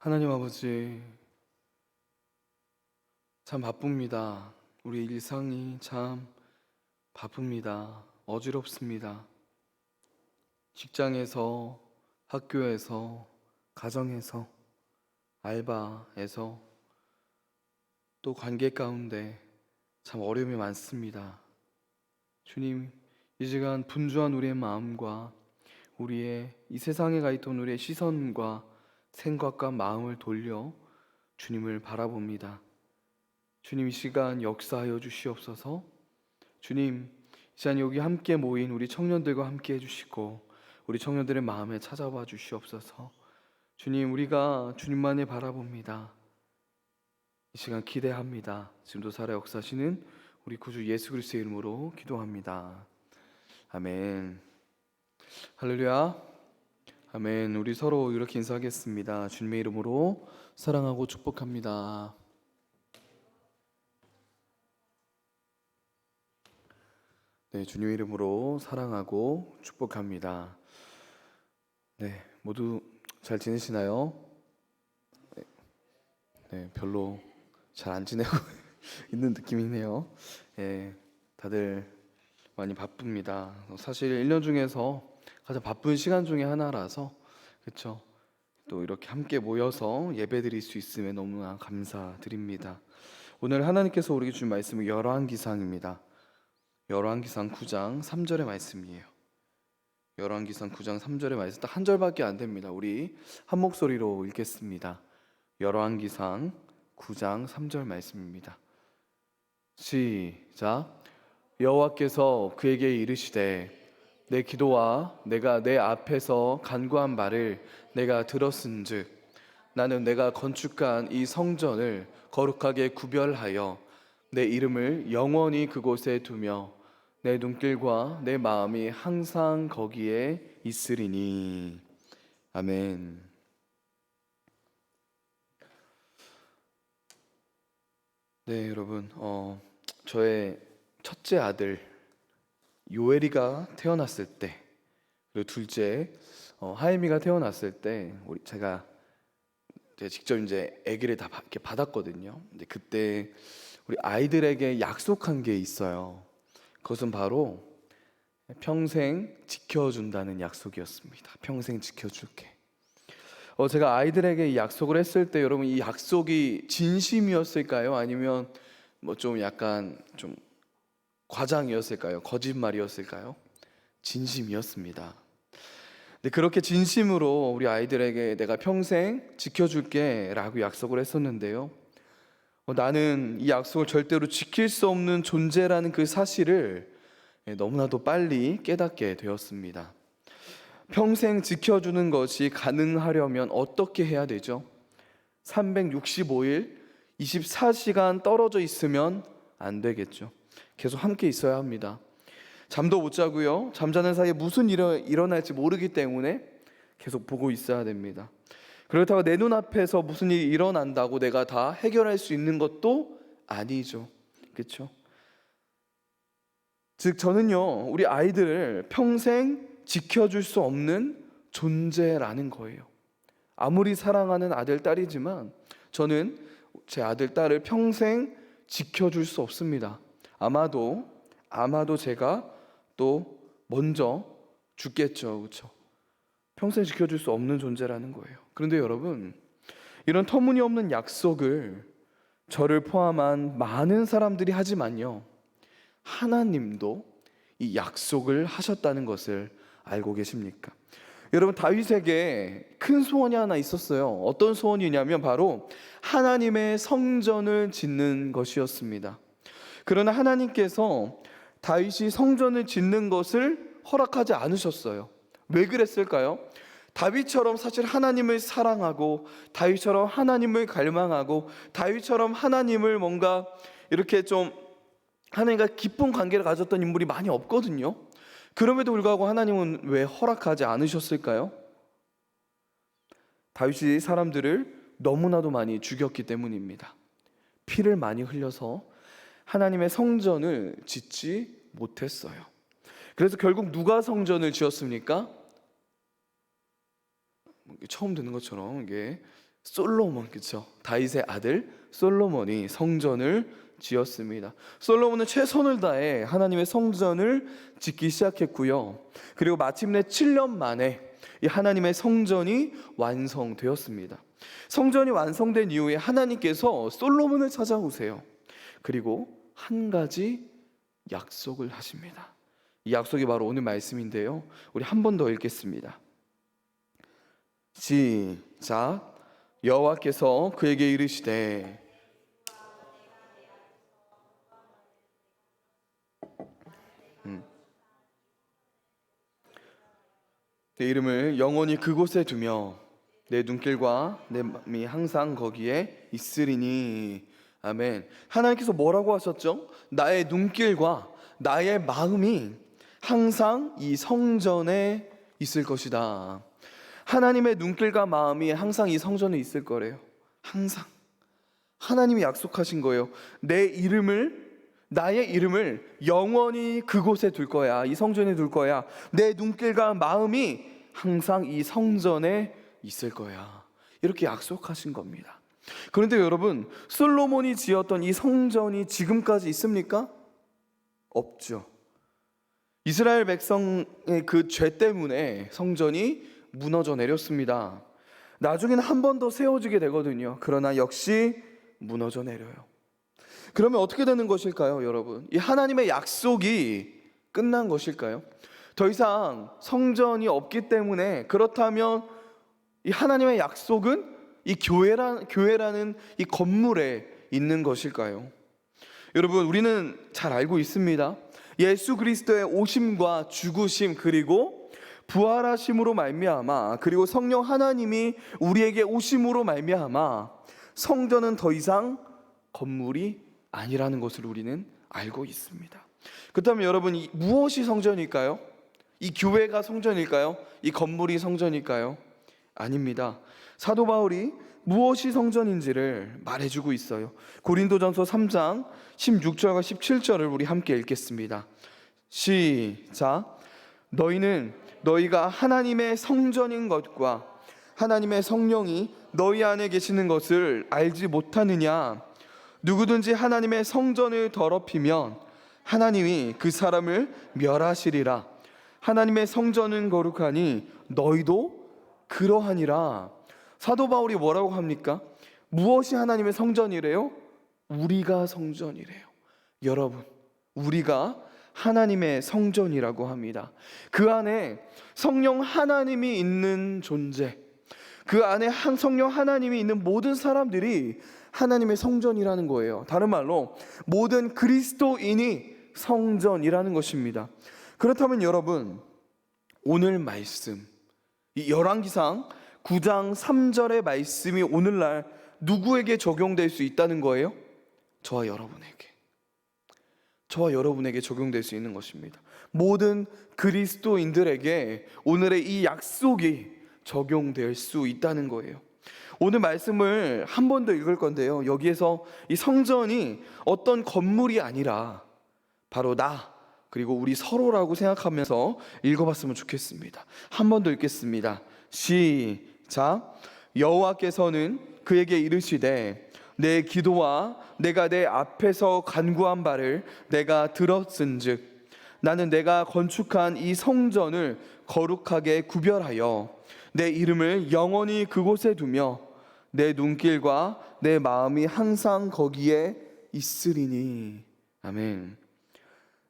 하나님 아버지, 참 바쁩니다. 우리 일상이 참 바쁩니다. 어지럽습니다. 직장에서, 학교에서, 가정에서, 알바에서, 또 관계 가운데 참 어려움이 많습니다. 주님, 이 시간 분주한 우리의 마음과 우리의 이 세상에 가 있던 우리의 시선과 생각과 마음을 돌려 주님을 바라봅니다. 주님, 이 시간 역사하여 주시옵소서. 주님, 이 시간 여기 함께 모인 우리 청년들과 함께 해주시고 우리 청년들의 마음에 찾아와 주시옵소서. 주님, 우리가 주님만을 바라봅니다. 이 시간 기대합니다. 지금도 살아 역사하시는 우리 구주 예수 그리스도의 이름으로 기도합니다. 아멘. 할렐루야. 아멘. 우리 서로 이렇게 인사하겠습니다. 주님의 이름으로 사랑하고 축복합니다. 네, 주님의 이름으로 사랑하고 축복합니다. 네, 모두 잘 지내시나요? 네, 별로 잘 안 지내고 있는 느낌이네요. 네, 다들 많이 바쁩니다. 사실 1년 중에서 가장 바쁜 시간 중에 하나라서, 그렇죠? 또 이렇게 함께 모여서 예배드릴 수 있음에 너무나 감사드립니다. 오늘 하나님께서 우리에게 주신 말씀은 열왕기상입니다. 열왕기상 9장 3절의 말씀이에요. 열왕기상 9장 3절의 말씀 딱 한 절밖에 안 됩니다. 우리 한 목소리로 읽겠습니다. 열왕기상 9장 3절 말씀입니다. 시작. 여호와께서 그에게 이르시되 내 기도와 내가 내 앞에서 간구한 말을 내가 들었은즉 나는 내가 건축한 이 성전을 거룩하게 구별하여 내 이름을 영원히 그곳에 두며 내 눈길과 내 마음이 항상 거기에 있으리니. 아멘. 네, 여러분, 저의 첫째 아들 요엘이가 태어났을 때, 그리고 둘째 하임이가 태어났을 때, 제가 직접 이제 아기를 다 이렇게 받았거든요. 근데 그때 우리 아이들에게 약속한 게 있어요. 그것은 바로 평생 지켜준다는 약속이었습니다. 평생 지켜줄게. 제가 아이들에게 이 약속을 했을 때 여러분, 이 약속이 진심이었을까요? 아니면 뭐 좀 약간 좀 과장이었을까요? 거짓말이었을까요? 진심이었습니다. 근데 그렇게 진심으로 우리 아이들에게 내가 평생 지켜줄게 라고 약속을 했었는데요, 나는 이 약속을 절대로 지킬 수 없는 존재라는 그 사실을 너무나도 빨리 깨닫게 되었습니다. 평생 지켜주는 것이 가능하려면 어떻게 해야 되죠? 365일 24시간 떨어져 있으면 안 되겠죠. 계속 함께 있어야 합니다. 잠도 못 자고요, 잠자는 사이에 무슨 일이 일어날지 모르기 때문에 계속 보고 있어야 됩니다. 그렇다고 내 눈앞에서 무슨 일이 일어난다고 내가 다 해결할 수 있는 것도 아니죠. 그렇죠? 즉 저는요, 우리 아이들을 평생 지켜줄 수 없는 존재라는 거예요. 아무리 사랑하는 아들, 딸이지만 저는 제 아들, 딸을 평생 지켜줄 수 없습니다. 아마도 제가 또 먼저 죽겠죠. 그렇죠? 평생 지켜줄 수 없는 존재라는 거예요. 그런데 여러분, 이런 터무니없는 약속을 저를 포함한 많은 사람들이 하지만요, 하나님도 이 약속을 하셨다는 것을 알고 계십니까? 여러분, 다윗에게 큰 소원이 하나 있었어요. 어떤 소원이냐면 바로 하나님의 성전을 짓는 것이었습니다. 그러나 하나님께서 다윗이 성전을 짓는 것을 허락하지 않으셨어요. 왜 그랬을까요? 다윗처럼 사실 하나님을 사랑하고, 다윗처럼 하나님을 갈망하고, 다윗처럼 하나님을 뭔가 이렇게 좀 하나님과 깊은 관계를 가졌던 인물이 많이 없거든요. 그럼에도 불구하고 하나님은 왜 허락하지 않으셨을까요? 다윗이 사람들을 너무나도 많이 죽였기 때문입니다. 피를 많이 흘려서 하나님의 성전을 짓지 못했어요. 그래서 결국 누가 성전을 지었습니까? 처음 듣는 것처럼 이게 솔로몬, 그쵸? 다윗의 아들 솔로몬이 성전을 지었습니다. 솔로몬은 최선을 다해 하나님의 성전을 짓기 시작했고요. 그리고 마침내 7년 만에 이 하나님의 성전이 완성되었습니다. 성전이 완성된 이후에 하나님께서 솔로몬을 찾아오세요. 그리고 한 가지 약속을 하십니다. 이 약속이 바로 오늘 말씀인데요. 우리 한 번 더 읽겠습니다. 시작. 여호와께서 그에게 이르시되 내 이름을 영원히 그곳에 두며 내 눈길과 내 마음이 항상 거기에 있으리니. 아멘. 하나님께서 뭐라고 하셨죠? 나의 눈길과 나의 마음이 항상 이 성전에 있을 것이다. 하나님의 눈길과 마음이 항상 이 성전에 있을 거래요. 항상. 하나님이 약속하신 거예요. 나의 이름을 영원히 그곳에 둘 거야. 이 성전에 둘 거야. 내 눈길과 마음이 항상 이 성전에 있을 거야. 이렇게 약속하신 겁니다. 그런데 여러분, 솔로몬이 지었던 이 성전이 지금까지 있습니까? 없죠. 이스라엘 백성의 그 죄 때문에 성전이 무너져 내렸습니다. 나중에는 한 번 더 세워지게 되거든요. 그러나 역시 무너져 내려요. 그러면 어떻게 되는 것일까요, 여러분? 이 하나님의 약속이 끝난 것일까요? 더 이상 성전이 없기 때문에, 그렇다면 이 하나님의 약속은 이 교회라는 이 건물에 있는 것일까요? 여러분, 우리는 잘 알고 있습니다. 예수 그리스도의 오심과 죽으심 그리고 부활하심으로 말미암아, 그리고 성령 하나님이 우리에게 오심으로 말미암아 성전은 더 이상 건물이 아니라는 것을 우리는 알고 있습니다. 그렇다면 여러분, 무엇이 성전일까요? 이 교회가 성전일까요? 이 건물이 성전일까요? 아닙니다. 사도 바울이 무엇이 성전인지를 말해주고 있어요. 고린도전서 3장 16절과 17절을 우리 함께 읽겠습니다. 시작. 너희는 너희가 하나님의 성전인 것과 하나님의 성령이 너희 안에 계시는 것을 알지 못하느냐? 누구든지 하나님의 성전을 더럽히면 하나님이 그 사람을 멸하시리라. 하나님의 성전은 거룩하니 너희도 그러하니라. 사도 바울이 뭐라고 합니까? 무엇이 하나님의 성전이래요? 우리가 성전이래요. 여러분, 우리가 하나님의 성전이라고 합니다. 그 안에 성령 하나님이 있는 존재, 그 안에 성령 하나님이 있는 모든 사람들이 하나님의 성전이라는 거예요. 다른 말로 모든 그리스도인이 성전이라는 것입니다. 그렇다면 여러분, 오늘 말씀, 이 열왕기상 9장 3절의 말씀이 오늘날 누구에게 적용될 수 있다는 거예요? 저와 여러분에게 적용될 수 있는 것입니다. 모든 그리스도인들에게 오늘의 이 약속이 적용될 수 있다는 거예요. 오늘 말씀을 한 번 더 읽을 건데요, 여기에서 이 성전이 어떤 건물이 아니라 바로 나 그리고 우리 서로라고 생각하면서 읽어봤으면 좋겠습니다. 한 번 더 읽겠습니다. 시작. 여호와께서는 그에게 이르시되 내 기도와 내가 내 앞에서 간구한 바를 내가 들었은즉 나는 내가 건축한 이 성전을 거룩하게 구별하여 내 이름을 영원히 그곳에 두며 내 눈길과 내 마음이 항상 거기에 있으리니. 아멘.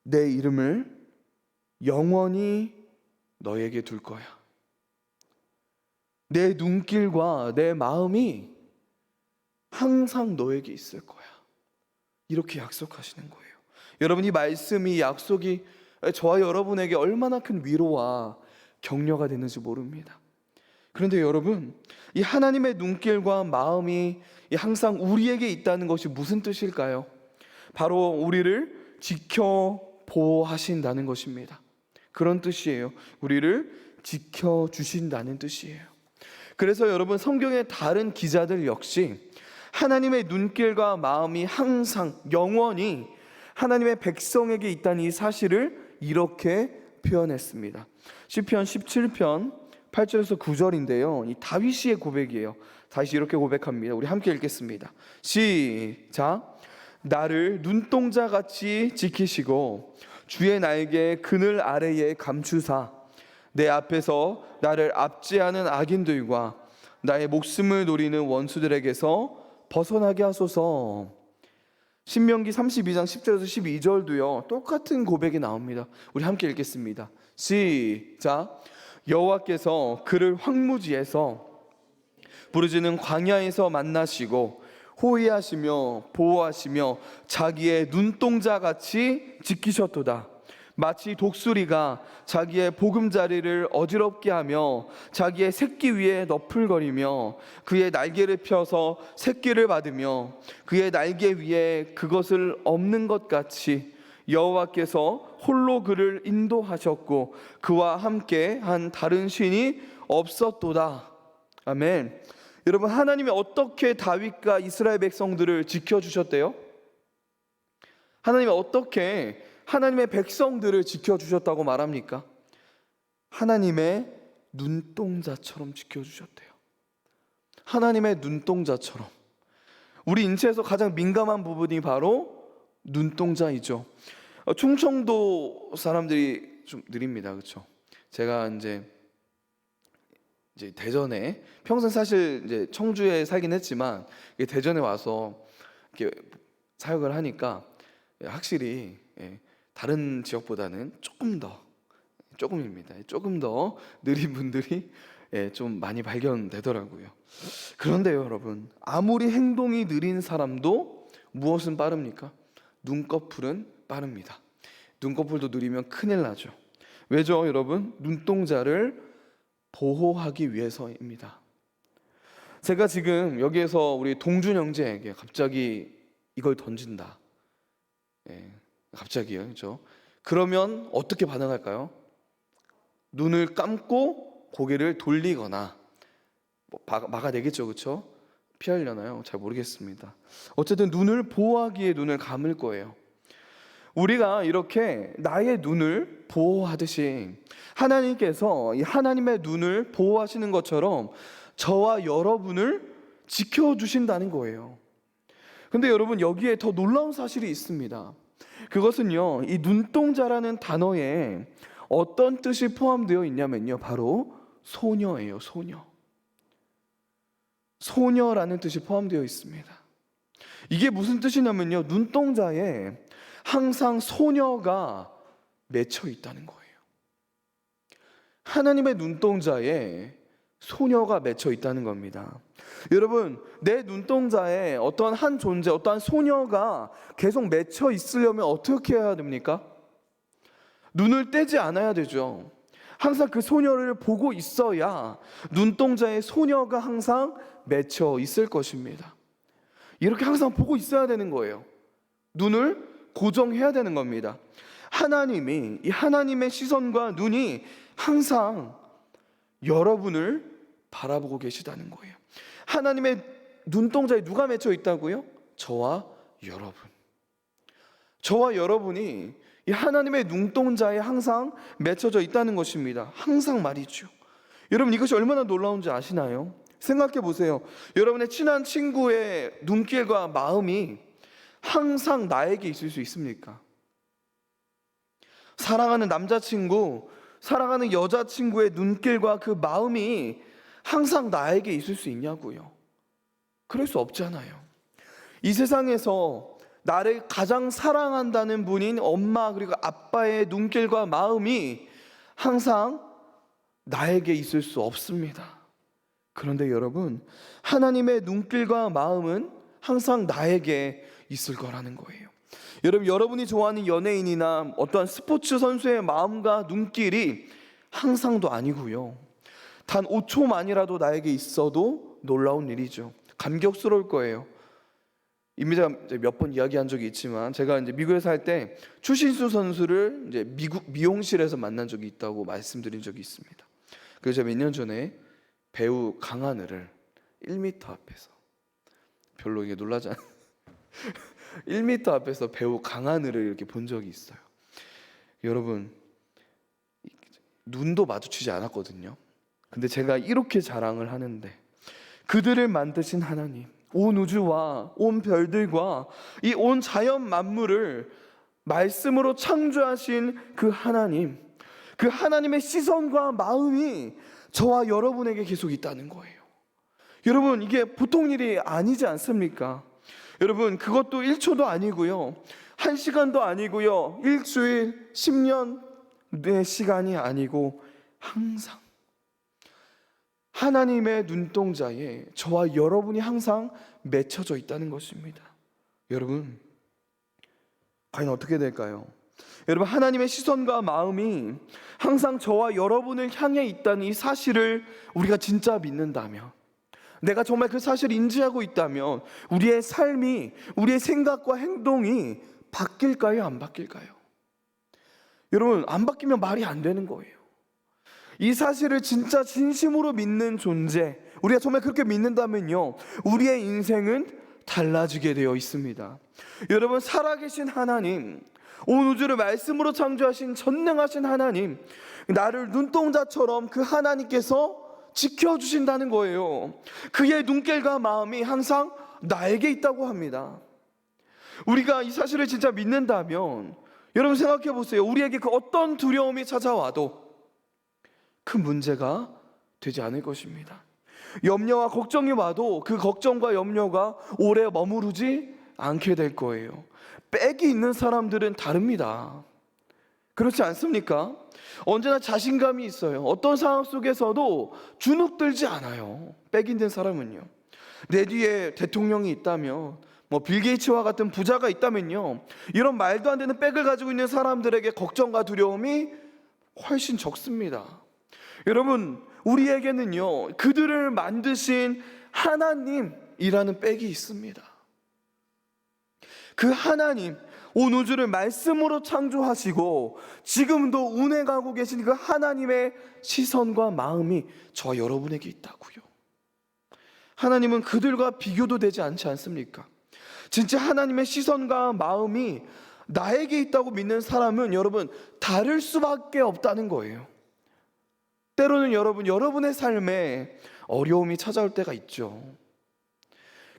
내 이름을 영원히 너에게 둘 거야. 내 눈길과 내 마음이 항상 너에게 있을 거야. 이렇게 약속하시는 거예요. 여러분, 이 말씀이, 이 약속이 저와 여러분에게 얼마나 큰 위로와 격려가 되는지 모릅니다. 그런데 여러분, 이 하나님의 눈길과 마음이 항상 우리에게 있다는 것이 무슨 뜻일까요? 바로 우리를 지켜보호하신다는 것입니다. 그런 뜻이에요. 우리를 지켜주신다는 뜻이에요. 그래서 여러분, 성경의 다른 기자들 역시 하나님의 눈길과 마음이 항상 영원히 하나님의 백성에게 있다는 이 사실을 이렇게 표현했습니다. 시편 17편 8절에서 9절인데요, 이 다윗의 고백이에요. 다시 이렇게 고백합니다. 우리 함께 읽겠습니다. 시작. 나를 눈동자같이 지키시고 주의 날개 그늘 아래에 감추사 내 앞에서 나를 압제하는 악인들과 나의 목숨을 노리는 원수들에게서 벗어나게 하소서. 신명기 32장 10절에서 12절도요 똑같은 고백이 나옵니다. 우리 함께 읽겠습니다. 시작. 여호와께서 그를 황무지에서 부르짖는 광야에서 만나시고 호위하시며 보호하시며 자기의 눈동자같이 지키셨도다. 마치 독수리가 자기의 보금자리를 어지럽게 하며 자기의 새끼 위에 너풀거리며 그의 날개를 펴서 새끼를 받으며 그의 날개 위에 그것을 엎는 것 같이 여호와께서 홀로 그를 인도하셨고 그와 함께 한 다른 신이 없었도다. 아멘. 여러분, 하나님이 어떻게 다윗과 이스라엘 백성들을 지켜주셨대요? 하나님이 어떻게 하나님의 백성들을 지켜주셨다고 말합니까? 하나님의 눈동자처럼 지켜주셨대요. 하나님의 눈동자처럼. 우리 인체에서 가장 민감한 부분이 바로 눈동자이죠. 충청도 사람들이 좀 느립니다, 그렇죠? 제가 이제 대전에 평생 사실 이제 청주에 살긴 했지만 대전에 와서 이렇게 사역을 하니까 확실히 다른 지역보다는 조금 더 느린 분들이 좀 많이 발견되더라고요. 그런데요, 여러분, 아무리 행동이 느린 사람도 무엇은 빠릅니까? 눈꺼풀은 빠릅니다. 눈꺼풀도 느리면 큰일 나죠. 왜죠, 여러분? 눈동자를 보호하기 위해서입니다. 제가 지금 여기에서 우리 동준 형제에게 갑자기 이걸 던진다. 갑자기요, 그렇죠? 그러면 어떻게 반응할까요? 눈을 감고 고개를 돌리거나 막아내겠죠, 그렇죠? 피하려나요? 잘 모르겠습니다. 어쨌든 눈을 보호하기에 눈을 감을 거예요. 우리가 이렇게 나의 눈을 보호하듯이 하나님께서 이 하나님의 눈을 보호하시는 것처럼 저와 여러분을 지켜주신다는 거예요. 근데 여러분, 여기에 더 놀라운 사실이 있습니다. 그것은요, 이 눈동자라는 단어에 어떤 뜻이 포함되어 있냐면요, 바로 소녀예요. 소녀라는 뜻이 포함되어 있습니다. 이게 무슨 뜻이냐면요, 눈동자에 항상 소녀가 맺혀 있다는 거예요. 하나님의 눈동자에 소녀가 맺혀 있다는 겁니다. 여러분, 내 눈동자에 어떠한 한 존재, 어떠한 소녀가 계속 맺혀 있으려면 어떻게 해야 됩니까? 눈을 떼지 않아야 되죠. 항상 그 소녀를 보고 있어야 눈동자에 소녀가 항상 맺혀 있을 것입니다. 이렇게 항상 보고 있어야 되는 거예요. 눈을 고정해야 되는 겁니다. 하나님이, 이 하나님의 시선과 눈이 항상 여러분을 바라보고 계시다는 거예요. 하나님의 눈동자에 누가 맺혀 있다고요? 저와 여러분. 저와 여러분이 이 하나님의 눈동자에 항상 맺혀져 있다는 것입니다. 항상 말이죠. 여러분, 이것이 얼마나 놀라운지 아시나요? 생각해 보세요. 여러분의 친한 친구의 눈길과 마음이 항상 나에게 있을 수 있습니까? 사랑하는 남자친구, 사랑하는 여자친구의 눈길과 그 마음이 항상 나에게 있을 수 있냐고요? 그럴 수 없잖아요. 이 세상에서 나를 가장 사랑한다는 분인 엄마 그리고 아빠의 눈길과 마음이 항상 나에게 있을 수 없습니다. 그런데 여러분, 하나님의 눈길과 마음은 항상 나에게 있을 거라는 거예요. 여러분, 여러분이 좋아하는 연예인이나 어떠한 스포츠 선수의 마음과 눈길이 항상도 아니고요, 단 5초만이라도 나에게 있어도 놀라운 일이죠. 감격스러울 거예요. 이미 제가 몇 번 이야기한 적이 있지만, 제가 이제 미국에 살 때 추신수 선수를 이제 미국 미용실에서 만난 적이 있다고 말씀드린 적이 있습니다. 그래서 제가 몇 년 전에 배우 강하늘을 1m 앞에서, 별로 이게 놀라지 않아요. 1m 앞에서 배우 강하늘을 이렇게 본 적이 있어요. 여러분, 눈도 마주치지 않았거든요. 근데 제가 이렇게 자랑을 하는데 그들을 만드신 하나님, 온 우주와 온 별들과 이 온 자연 만물을 말씀으로 창조하신 그 하나님, 그 하나님의 시선과 마음이 저와 여러분에게 계속 있다는 거예요. 여러분, 이게 보통 일이 아니지 않습니까? 여러분, 그것도 1초도 아니고요, 1시간도 아니고요, 일주일, 10년의 시간이 아니고 항상 하나님의 눈동자에 저와 여러분이 항상 맺혀져 있다는 것입니다. 여러분, 과연 어떻게 될까요? 여러분, 하나님의 시선과 마음이 항상 저와 여러분을 향해 있다는 이 사실을 우리가 진짜 믿는다면, 내가 정말 그 사실을 인지하고 있다면 우리의 삶이, 우리의 생각과 행동이 바뀔까요? 안 바뀔까요? 여러분, 안 바뀌면 말이 안 되는 거예요. 이 사실을 진짜 진심으로 믿는 존재, 우리가 정말 그렇게 믿는다면요, 우리의 인생은 달라지게 되어 있습니다. 여러분, 살아계신 하나님, 온 우주를 말씀으로 창조하신 전능하신 하나님, 나를 눈동자처럼 그 하나님께서 지켜주신다는 거예요. 그의 눈길과 마음이 항상 나에게 있다고 합니다. 우리가 이 사실을 진짜 믿는다면 여러분, 생각해 보세요. 우리에게 그 어떤 두려움이 찾아와도 큰 문제가 되지 않을 것입니다. 염려와 걱정이 와도 그 걱정과 염려가 오래 머무르지 않게 될 거예요. 빽이 있는 사람들은 다릅니다. 그렇지 않습니까? 언제나 자신감이 있어요. 어떤 상황 속에서도 주눅들지 않아요. 빽 있는 사람은요. 내 뒤에 대통령이 있다면, 빌 게이츠와 같은 부자가 있다면요, 이런 말도 안 되는 빽을 가지고 있는 사람들에게 걱정과 두려움이 훨씬 적습니다. 여러분, 우리에게는요, 그들을 만드신 하나님이라는 빽이 있습니다. 그 하나님, 온 우주를 말씀으로 창조하시고 지금도 운행하고 계신 그 하나님의 시선과 마음이 저와 여러분에게 있다고요. 하나님은 그들과 비교도 되지 않지 않습니까? 진짜 하나님의 시선과 마음이 나에게 있다고 믿는 사람은 여러분, 다를 수밖에 없다는 거예요. 때로는 여러분의 삶에 어려움이 찾아올 때가 있죠.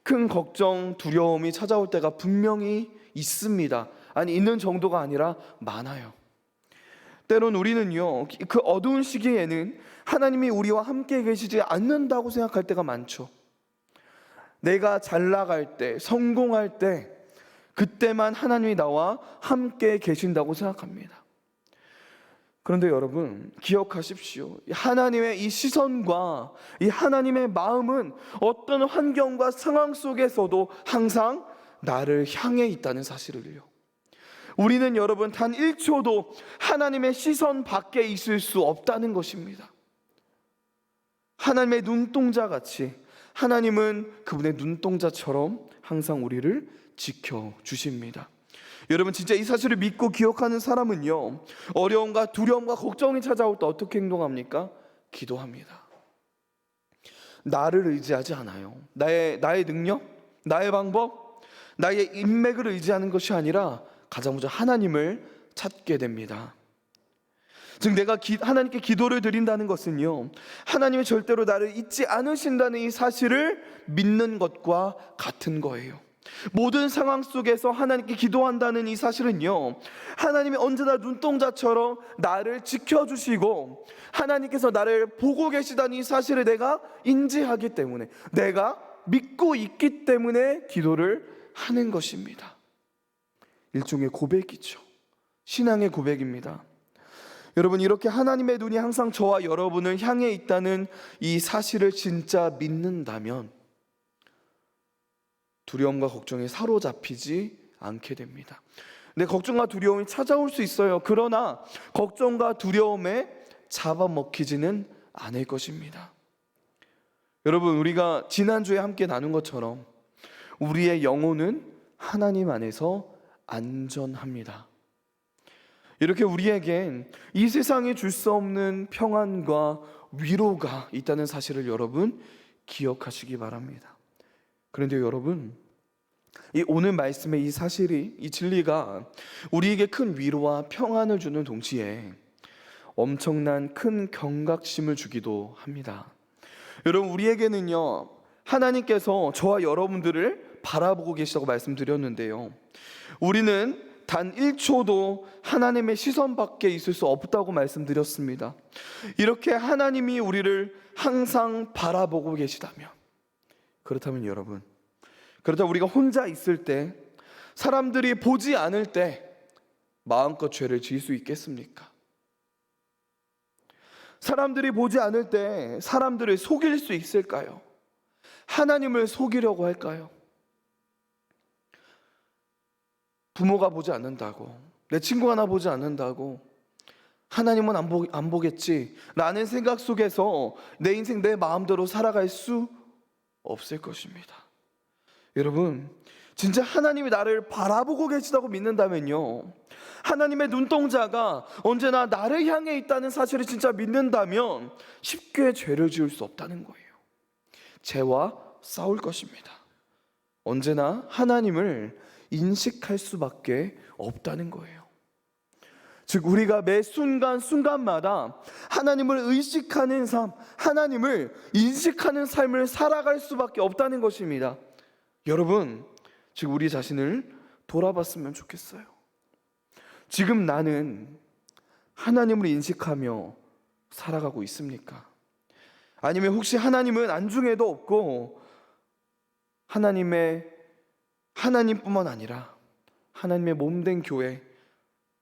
큰 걱정, 두려움이 찾아올 때가 분명히 있습니다. 아니, 있는 정도가 아니라 많아요. 때론 우리는요, 그 어두운 시기에는 하나님이 우리와 함께 계시지 않는다고 생각할 때가 많죠. 내가 잘 나갈 때, 성공할 때, 그때만 하나님이 나와 함께 계신다고 생각합니다. 그런데 여러분, 기억하십시오. 하나님의 이 시선과 이 하나님의 마음은 어떤 환경과 상황 속에서도 항상 나를 향해 있다는 사실을요. 우리는 여러분, 단 1초도 하나님의 시선 밖에 있을 수 없다는 것입니다. 하나님의 눈동자같이 하나님은 그분의 눈동자처럼 항상 우리를 지켜주십니다. 여러분, 진짜 이 사실을 믿고 기억하는 사람은요, 어려움과 두려움과 걱정이 찾아올 때 어떻게 행동합니까? 기도합니다. 나를 의지하지 않아요. 나의 능력, 나의 방법, 나의 인맥을 의지하는 것이 아니라 가장 먼저 하나님을 찾게 됩니다. 즉, 내가 하나님께 기도를 드린다는 것은요, 하나님이 절대로 나를 잊지 않으신다는 이 사실을 믿는 것과 같은 거예요. 모든 상황 속에서 하나님께 기도한다는 이 사실은요, 하나님이 언제나 눈동자처럼 나를 지켜주시고 하나님께서 나를 보고 계시다는 이 사실을 내가 인지하기 때문에, 내가 믿고 있기 때문에 기도를 하는 것입니다. 일종의 고백이죠. 신앙의 고백입니다. 여러분, 이렇게 하나님의 눈이 항상 저와 여러분을 향해 있다는 이 사실을 진짜 믿는다면 두려움과 걱정에 사로잡히지 않게 됩니다. 근데 걱정과 두려움이 찾아올 수 있어요. 그러나 걱정과 두려움에 잡아먹히지는 않을 것입니다. 여러분, 우리가 지난주에 함께 나눈 것처럼 우리의 영혼은 하나님 안에서 안전합니다. 이렇게 우리에겐 이 세상이 줄 수 없는 평안과 위로가 있다는 사실을 여러분 기억하시기 바랍니다. 그런데 여러분, 이 오늘 말씀의 이 사실이, 이 진리가 우리에게 큰 위로와 평안을 주는 동시에 엄청난 큰 경각심을 주기도 합니다. 여러분, 우리에게는요, 하나님께서 저와 여러분들을 바라보고 계시다고 말씀드렸는데요. 우리는 단 1초도 하나님의 시선 밖에 있을 수 없다고 말씀드렸습니다. 이렇게 하나님이 우리를 항상 바라보고 계시다면, 그렇다면 여러분, 그렇다면 우리가 혼자 있을 때, 사람들이 보지 않을 때 마음껏 죄를 지을 수 있겠습니까? 사람들이 보지 않을 때 사람들을 속일 수 있을까요? 하나님을 속이려고 할까요? 부모가 보지 않는다고, 내 친구가 나 보지 않는다고, 하나님은 안 보겠지 라는 생각 속에서 내 인생 내 마음대로 살아갈 수 없을 것입니다. 여러분, 진짜 하나님이 나를 바라보고 계시다고 믿는다면요, 하나님의 눈동자가 언제나 나를 향해 있다는 사실을 진짜 믿는다면 쉽게 죄를 지을 수 없다는 거예요. 죄와 싸울 것입니다. 언제나 하나님을 인식할 수밖에 없다는 거예요. 즉, 우리가 매 순간마다 하나님을 의식하는 삶, 하나님을 인식하는 삶을 살아갈 수밖에 없다는 것입니다. 여러분, 즉 우리 자신을 돌아봤으면 좋겠어요. 지금 나는 하나님을 인식하며 살아가고 있습니까? 아니면 혹시 하나님은 안중에도 없고 하나님뿐만 아니라 하나님의 몸된 교회,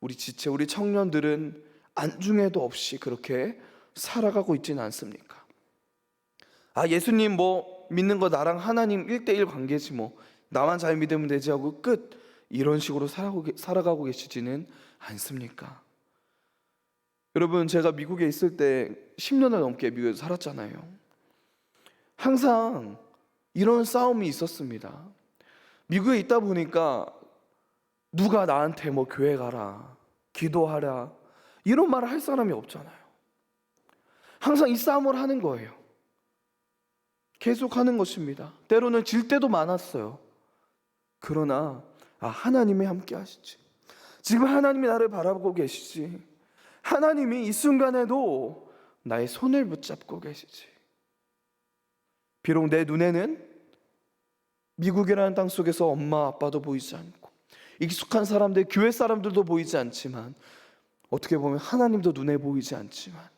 우리 지체, 우리 청년들은 안중에도 없이 그렇게 살아가고 있지는 않습니까? 예수님 믿는 거 나랑 하나님 1대1 관계지, 나만 잘 믿으면 되지 하고 끝, 이런 식으로 살아가고 계시지는 않습니까? 여러분, 제가 미국에 있을 때 10년을 넘게 미국에서 살았잖아요. 항상 이런 싸움이 있었습니다. 미국에 있다 보니까 누가 나한테 교회 가라, 기도하라 이런 말을 할 사람이 없잖아요. 항상 이 싸움을 하는 거예요. 계속 하는 것입니다. 때로는 질 때도 많았어요. 그러나 하나님이 함께 하시지, 지금 하나님이 나를 바라보고 계시지, 하나님이 이 순간에도 나의 손을 붙잡고 계시지. 비록 내 눈에는 미국이라는 땅 속에서 엄마 아빠도 보이지 않고 익숙한 사람들, 교회 사람들도 보이지 않지만, 어떻게 보면 하나님도 눈에 보이지 않지만,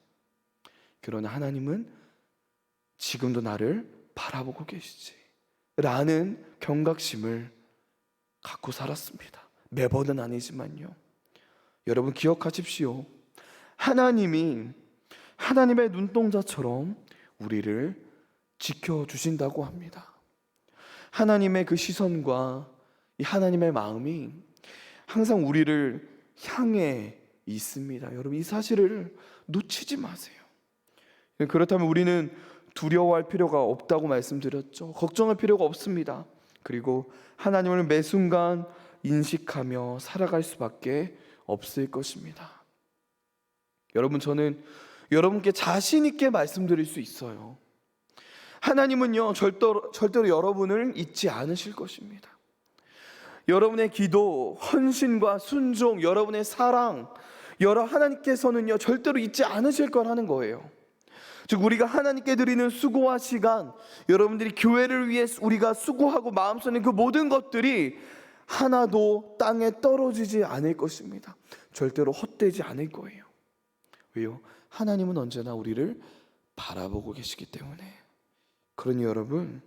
그러나 하나님은 지금도 나를 바라보고 계시지 라는 경각심을 갖고 살았습니다. 매번은 아니지만요. 여러분, 기억하십시오. 하나님이 하나님의 눈동자처럼 우리를 지켜주신다고 합니다. 하나님의 그 시선과 이 하나님의 마음이 항상 우리를 향해 있습니다. 여러분, 이 사실을 놓치지 마세요. 그렇다면 우리는 두려워할 필요가 없다고 말씀드렸죠. 걱정할 필요가 없습니다. 그리고 하나님을 매 순간 인식하며 살아갈 수밖에 없을 것입니다. 여러분, 저는 여러분께 자신 있게 말씀드릴 수 있어요. 하나님은요, 절대로 여러분을 잊지 않으실 것입니다. 여러분의 기도, 헌신과 순종, 여러분의 사랑, 하나님께서는요 절대로 잊지 않으실 거라는 거예요. 즉, 우리가 하나님께 드리는 수고와 시간, 여러분들이 교회를 위해 우리가 수고하고 마음 쏟는 그 모든 것들이 하나도 땅에 떨어지지 않을 것입니다. 절대로 헛되지 않을 거예요. 왜요? 하나님은 언제나 우리를 바라보고 계시기 때문에. 그러니 여러분,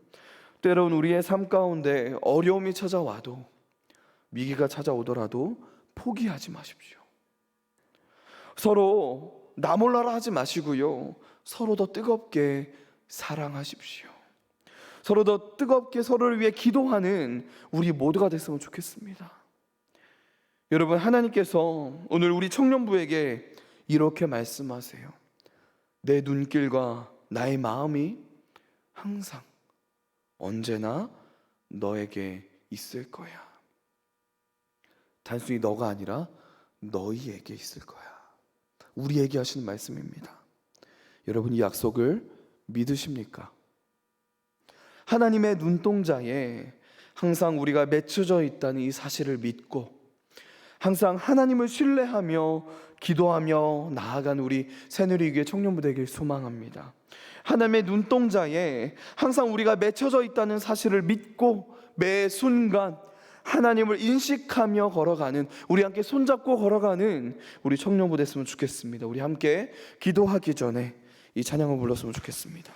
때로는 우리의 삶 가운데 어려움이 찾아와도, 위기가 찾아오더라도 포기하지 마십시오. 서로 나 몰라라 하지 마시고요, 서로 더 뜨겁게 사랑하십시오. 서로 더 뜨겁게 서로를 위해 기도하는 우리 모두가 됐으면 좋겠습니다. 여러분, 하나님께서 오늘 우리 청년부에게 이렇게 말씀하세요. 내 눈길과 나의 마음이 항상 언제나 너에게 있을 거야. 단순히 너가 아니라 너희에게 있을 거야. 우리에게 하시는 말씀입니다. 여러분, 이 약속을 믿으십니까? 하나님의 눈동자에 항상 우리가 맺혀져 있다는 이 사실을 믿고, 항상 하나님을 신뢰하며 기도하며 나아간 우리 새누리교회 청년부 되길 소망합니다. 하나님의 눈동자에 항상 우리가 맺혀져 있다는 사실을 믿고 매 순간 하나님을 인식하며 걸어가는, 우리 함께 손잡고 걸어가는 우리 청년부 됐으면 좋겠습니다. 우리 함께 기도하기 전에 이 찬양을 불렀으면 좋겠습니다.